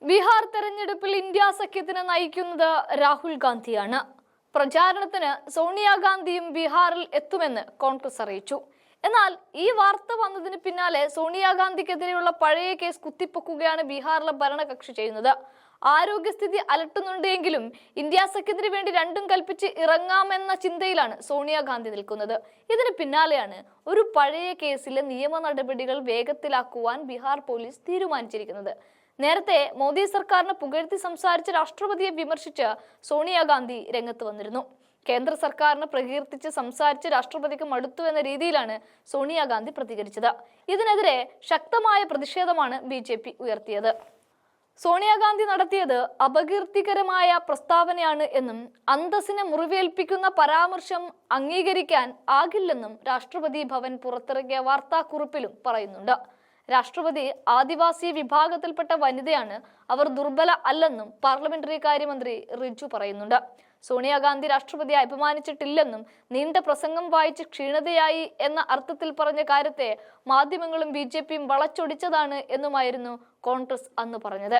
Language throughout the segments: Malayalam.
ബീഹാർ തെരഞ്ഞെടുപ്പിൽ ഇന്ത്യ സഖ്യത്തിന് നയിക്കുന്നത് രാഹുൽ ഗാന്ധിയാണ്. പ്രചാരണത്തിന് സോണിയാഗാന്ധിയും ബീഹാറിൽ എത്തുമെന്ന് കോൺഗ്രസ് അറിയിച്ചു. എന്നാൽ ഈ വാർത്ത വന്നതിന് പിന്നാലെ സോണിയാഗാന്ധിക്കെതിരെയുള്ള പഴയ കേസ് കുത്തിപ്പൊക്കുകയാണ് ബീഹാറിലെ ഭരണകക്ഷി ചെയ്യുന്നത്. ആരോഗ്യസ്ഥിതി അലട്ടുന്നുണ്ടെങ്കിലും ഇന്ത്യ സഖ്യത്തിന് വേണ്ടി രണ്ടും കൽപ്പിച്ച് ഇറങ്ങാമെന്ന ചിന്തയിലാണ് സോണിയാഗാന്ധി നിൽക്കുന്നത്. ഇതിന് പിന്നാലെയാണ് ഒരു പഴയ കേസിലെ നിയമ നടപടികൾ വേഗത്തിലാക്കുവാൻ ബീഹാർ പോലീസ് തീരുമാനിച്ചിരിക്കുന്നത്. നേരത്തെ മോദി സർക്കാരിനെ പുകഴ്ത്തി സംസാരിച്ച രാഷ്ട്രപതിയെ വിമർശിച്ച് സോണിയാഗാന്ധി രംഗത്ത് വന്നിരുന്നു. കേന്ദ്ര സർക്കാരിനെ പ്രകീർത്തിച്ച് സംസാരിച്ച് രാഷ്ട്രപതിക്ക് മടുത്തു എന്ന രീതിയിലാണ് സോണിയാഗാന്ധി പ്രതികരിച്ചത്. ഇതിനെതിരെ ശക്തമായ പ്രതിഷേധമാണ് BJP ഉയർത്തിയത്. സോണിയാഗാന്ധി നടത്തിയത് അപകീർത്തികരമായ പ്രസ്താവനയാണ് എന്നും അന്തസ്സിനെ മുറിവേൽപ്പിക്കുന്ന പരാമർശം അംഗീകരിക്കാൻ ആകില്ലെന്നും രാഷ്ട്രപതി ഭവൻ പുറത്തിറക്കിയ വാർത്താക്കുറിപ്പിലും പറയുന്നുണ്ട്. രാഷ്ട്രപതി ആദിവാസി വിഭാഗത്തിൽപ്പെട്ട വനിതയാണ്, അവർ ദുർബല അല്ലെന്നും പാർലമെന്ററി കാര്യമന്ത്രി റിജു പറയുന്നുണ്ട്. സോണിയാഗാന്ധി രാഷ്ട്രപതിയെ അപമാനിച്ചിട്ടില്ലെന്നും നീണ്ട പ്രസംഗം വായിച്ച് ക്ഷീണതയായി എന്ന അർത്ഥത്തിൽ പറഞ്ഞ കാര്യത്തെ മാധ്യമങ്ങളും BJPയും വളച്ചൊടിച്ചതാണ് എന്നുമായിരുന്നു കോൺഗ്രസ് അന്ന് പറഞ്ഞത്.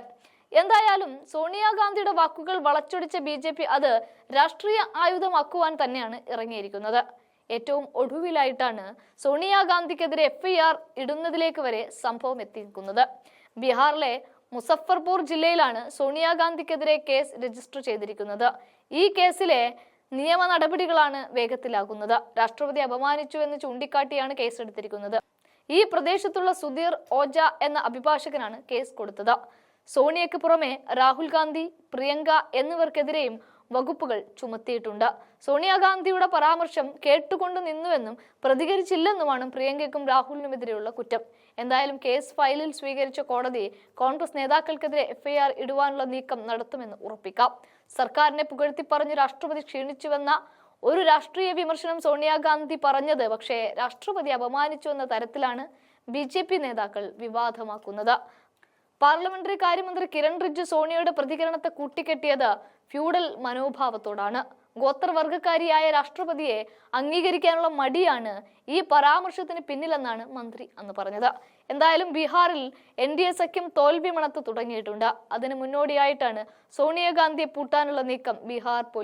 എന്തായാലും സോണിയാഗാന്ധിയുടെ വാക്കുകൾ വളച്ചൊടിച്ച BJP അത് രാഷ്ട്രീയ ആയുധമാക്കുവാൻ തന്നെയാണ് ഇറങ്ങിയിരിക്കുന്നത്. ഏറ്റവും ഒടുവിലായിട്ടാണ് സോണിയാഗാന്ധിക്കെതിരെ FIR ഇടുന്നതിലേക്ക് വരെ സംഭവം എത്തിയിരിക്കുന്നത്. ബീഹാറിലെ മുസഫർപൂർ ജില്ലയിലാണ് സോണിയാഗാന്ധിക്കെതിരെ കേസ് രജിസ്റ്റർ ചെയ്തിരിക്കുന്നത്. ഈ കേസിലെ നിയമ നടപടികളാണ് വേഗത്തിലാകുന്നത്. രാഷ്ട്രപതി അപമാനിച്ചു എന്ന് ചൂണ്ടിക്കാട്ടിയാണ് കേസെടുത്തിരിക്കുന്നത്. ഈ പ്രദേശത്തുള്ള സുധീർ ഓജ എന്ന അഭിഭാഷകനാണ് കേസ് കൊടുത്തത്. സോണിയയ്ക്ക് പുറമെ രാഹുൽ ഗാന്ധി, പ്രിയങ്ക എന്നിവർക്കെതിരെയും വകുപ്പുകൾ ചുമത്തിയിട്ടുണ്ട്. സോണിയാഗാന്ധിയുടെ പരാമർശം കേട്ടുകൊണ്ട് നിന്നുവെന്നും പ്രതികരിച്ചില്ലെന്നുമാണ് പ്രിയങ്കയ്ക്കും രാഹുലിനുമെതിരെയുള്ള കുറ്റം. എന്തായാലും കേസ് ഫയലിൽ സ്വീകരിച്ച കോടതി കോൺഗ്രസ് നേതാക്കൾക്കെതിരെ FIR ഇടുവാനുള്ള നീക്കം നടത്തുമെന്ന് ഉറപ്പിക്കാം. സർക്കാരിനെ പുകഴ്ത്തി പറഞ്ഞ് രാഷ്ട്രപതി ക്ഷീണിച്ചുവെന്ന ഒരു രാഷ്ട്രീയ വിമർശനം സോണിയാഗാന്ധി പറഞ്ഞത് പക്ഷേ രാഷ്ട്രപതി അപമാനിച്ചു എന്ന തരത്തിലാണ് BJP നേതാക്കൾ വിവാദമാക്കുന്നത്. പാർലമെന്ററി കാര്യമന്ത്രി കിരൺ റിജ്ജു സോണിയയുടെ പ്രതികരണത്തെ കൂട്ടിക്കെട്ടിയത് ഫ്യൂഡൽ മനോഭാവത്തോടാണ്. ഗോത്രവർഗക്കാരിയായ രാഷ്ട്രപതിയെ അംഗീകരിക്കാനുള്ള മടിയാണ് ഈ പരാമർശത്തിന് പിന്നിലെന്നാണ് മന്ത്രി അന്ന് പറഞ്ഞത്. എന്തായാലും ബീഹാറിൽ NDA സഖ്യം തോൽവി മണത്ത് തുടങ്ങിയിട്ടുണ്ട്. അതിന് മുന്നോടിയായിട്ടാണ് സോണിയാഗാന്ധിയെ പൂട്ടാനുള്ള നീക്കം ബീഹാർ